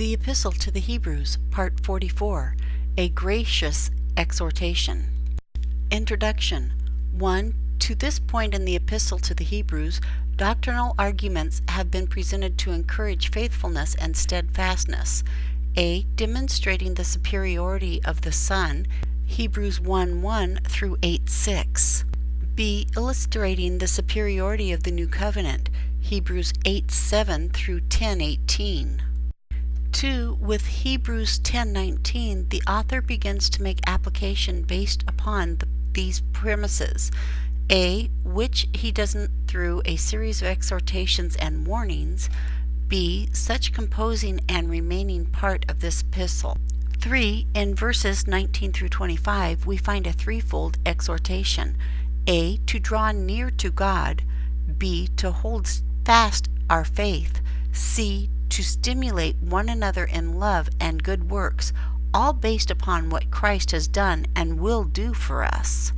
The Epistle to the Hebrews, Part 44, A Gracious Exhortation. Introduction. 1. To this point in the Epistle to the Hebrews, doctrinal arguments have been presented to encourage faithfulness and steadfastness. A. Demonstrating the superiority of the Son, Hebrews 1:1 through 8:6. B. Illustrating the superiority of the New Covenant, Hebrews 8:7 through 10:18. 2. With Hebrews 10:19, the author begins to make application based upon these premises. A. Which he does through a series of exhortations and warnings. B. Such composing and remaining part of this epistle. 3. In verses 19 through 25, we find a threefold exhortation. A. To draw near to God. B. To hold fast our faith. C. To stimulate one another in love and good works, all based upon what Christ has done and will do for us.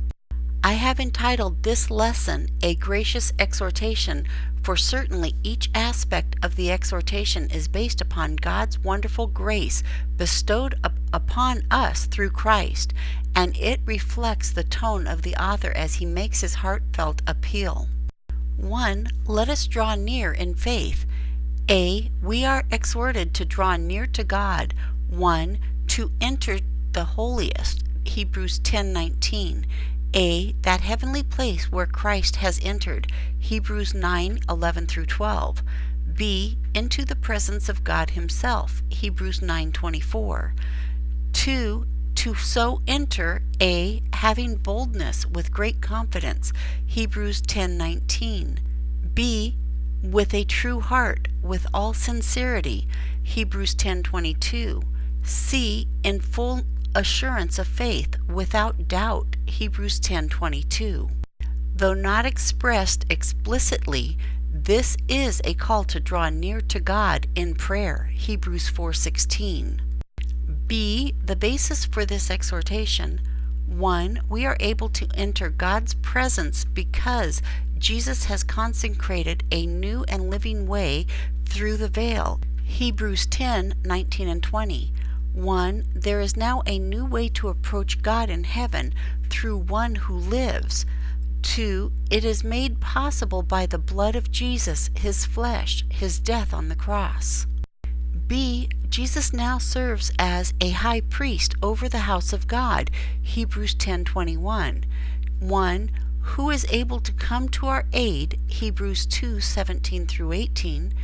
I have entitled this lesson A Gracious Exhortation, for certainly each aspect of the exhortation is based upon God's wonderful grace bestowed upon us through Christ, and it reflects the tone of the author as he makes his heartfelt appeal. 1. Let us draw near in faith. A. We are exhorted to draw near to God. 1. To enter the holiest, Hebrews 10:19. A. That heavenly place where Christ has entered, Hebrews 9:11 through 12. B. Into the presence of God himself, Hebrews 9:24. 2. To so enter, A. Having boldness with great confidence, Hebrews 10:19. B. With a true heart, with all sincerity, Hebrews 10:22. C. In full assurance of faith, without doubt, Hebrews 10:22. Though not expressed explicitly, this is a call to draw near to God in prayer, Hebrews 4:16. B. The basis for this exhortation. 1. We are able to enter God's presence because Jesus has consecrated a new and living way through the veil, Hebrews 10:19 and 20. 1. There is now a new way to approach God in heaven through one who lives. 2. It is made possible by the blood of Jesus, his flesh, his death on the cross. B. Jesus now serves as a high priest over the house of God, Hebrews 10:21. 1. Who is able to come to our aid, Hebrews 2:17 through 18.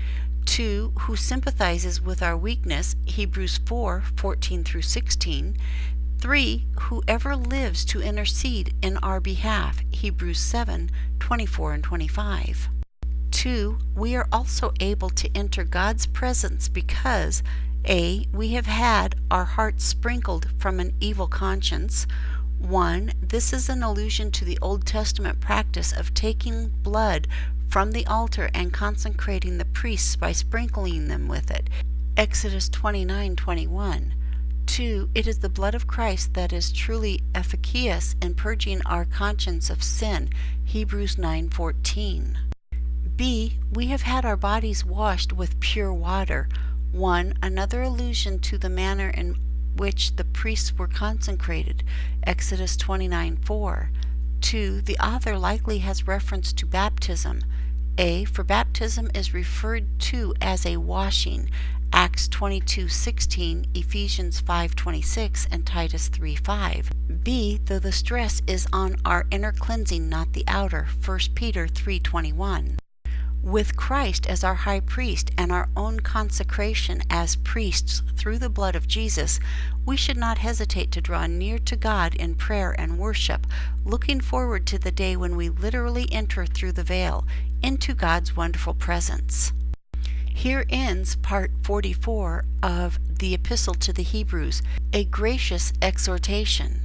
2. Who sympathizes with our weakness, Hebrews 4:14 through 16. 3. Whoever lives to intercede in our behalf, Hebrews 7:24 and 25. 2. We are also able to enter God's presence because A. We have had our hearts sprinkled from an evil conscience. 1. This is an allusion to the Old Testament practice of taking blood from the altar and consecrating the priests by sprinkling them with it, Exodus 29:21. 2. It is the blood of Christ that is truly efficacious in purging our conscience of sin, Hebrews 9:14. B. We have had our bodies washed with pure water. 1. Another allusion to the manner in which the priests were consecrated, Exodus 29:4. 2. The author likely has reference to baptism. A. For baptism is referred to as a washing, Acts 22:16, Ephesians 5:26, and Titus 3:5. B. Though the stress is on our inner cleansing, not the outer, 1 Peter 3:21. With Christ as our high priest and our own consecration as priests through the blood of Jesus, we should not hesitate to draw near to God in prayer and worship, looking forward to the day when we literally enter through the veil into God's wonderful presence. Here ends Part 44 of the Epistle to the Hebrews, A Gracious Exhortation.